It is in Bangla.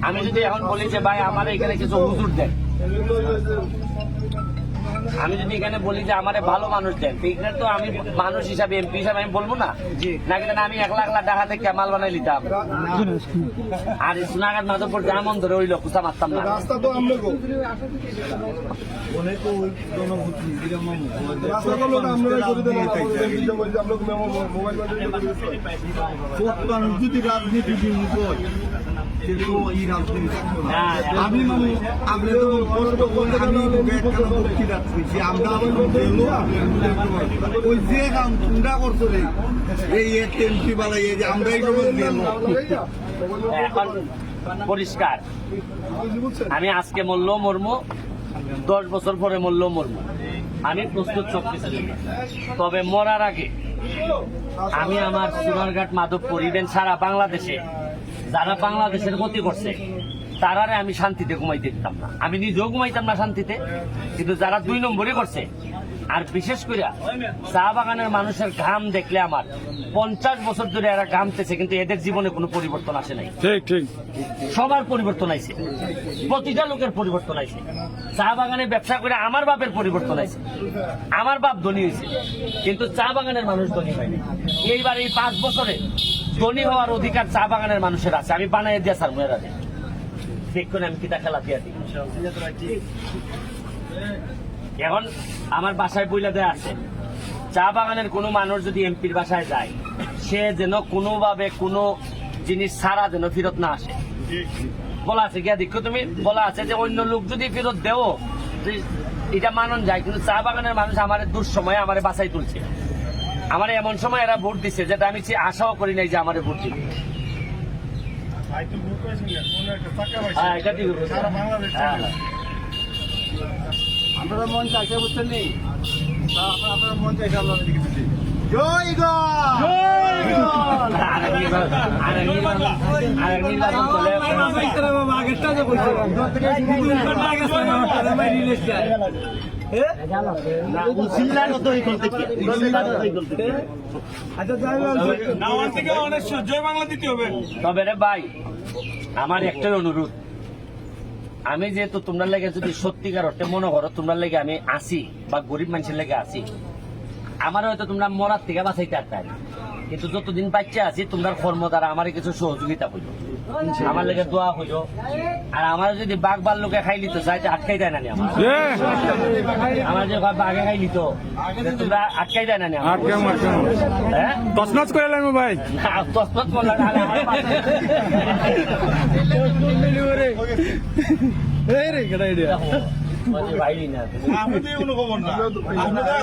আমি যদি এখন বলি যে ভাই আমার এখানে কিছু হুজুর দেন, আমি যদি এখানে বলি যে আমার ভালো মানুষ দেন, এখানে তো আমি মানুষ হিসাবে এমপি হিসাবে আমি বলবো না নাকি আমি 1 লাখ টাকা থেকে মাল বানাই নিতাম আর সোনাঘাট মাধবপুর যেমন ধরে ওই লোক মারতাম না। রাস্তা তো আমরা যদি রাজনীতি আমি মানে আপনি তো আমরা ওই যে কাম চিন্তা করছো রে এই এমপি বালাই যে আমরা এখন পরিষ্কার আমি আজকে মরলেও মরমো, 10 বছর পরে মরলেও মরমো, আমি প্রস্তুত সবকিছু। তবে মরার আগে আমি আমার সোনারঘাট মাধবপুর ইভেন সারা বাংলাদেশে যারা বাংলাদেশের ক্ষতি করছে তারারে আমি শান্তিতে ঘুমাইতে দিতাম না। আমি নিজেও ঘুমাইতাম না শান্তিতে, কিন্তু যারা 2 নম্বরই করছে, আর বিশেষ করে চা বাগানের মানুষের ঘাম দেখলে আমার 50 বছর ধরে এরা ঘামতেছে, কিন্তু এদের জীবনে কোনো পরিবর্তন আসে নাই। ঠিক ঠিক সবার পরিবর্তন আইছে, প্রতিটা লোকের পরিবর্তন আইছে। চা বাগানে ব্যবসা করে আমার বাপের পরিবর্তন আইছে, আমার বাপ ধনী হয়েছে, কিন্তু চা বাগানের মানুষ ধনী হয়নি। এইবার এই 5 বছরে ধনী হওয়ার অধিকার চা বাগানের মানুষের আছে। আমি বানাই দিয়া স্যার মেয়েরা দেখুন আমি কিতা খেলা দিয়া দিই। এখন আমার বাসায় বইলা দেয়া আছে, চা বাগানের কোনো মানুষ যদি এমপির বাসায় যায়, সে যেন কোনোভাবে কোনো জিনিস ছাড়া যেন ফেরত না আসে। বলা আছে গিয়া দেখো তুমি, বলা আছে যে অন্য লোক যদি ফেরত দেও এটা মানন যায়, কিন্তু চা বাগানের মানুষ আমার দুঃসময়ে আমার বাসায় তুলছে। আমার এমন সময় এরা ভোট দিচ্ছে যেটা আমি আশাও করি নাই যে আমার ভোট দিবে। আপনারা মন চাইছে বুঝছেন নি, আপনারা মন চাইছে আল্লাহ তবে রে ভাই আমার একটাই অনুরোধ, আমি যেহেতু তোমরা লেগে যদি সত্যিকার অর্থে মনে করো তোমরা লেগে আমি আসি বা গরিব মানুষের লেগে আসি, আমার হয়তো তোমরা মরার থেকে বাঁচাইতে পারতাম, কিন্তু যতদিন বাচ্চা আছি তোমরা কর্ম দ্বারা আমার কিছু সহযোগিতা হইল, আমার লেগে দোয়া হইল। আর আমার যদি বাঘ বার লোকে খাই নিত চাইতে আটকাই দেয় না আমার যে বাঘে খাই নিত তোমরা আটকাই দেয় না হ্যাঁ তছনছ করে লাগবো ভাই, তছনছ করলাম ভাই না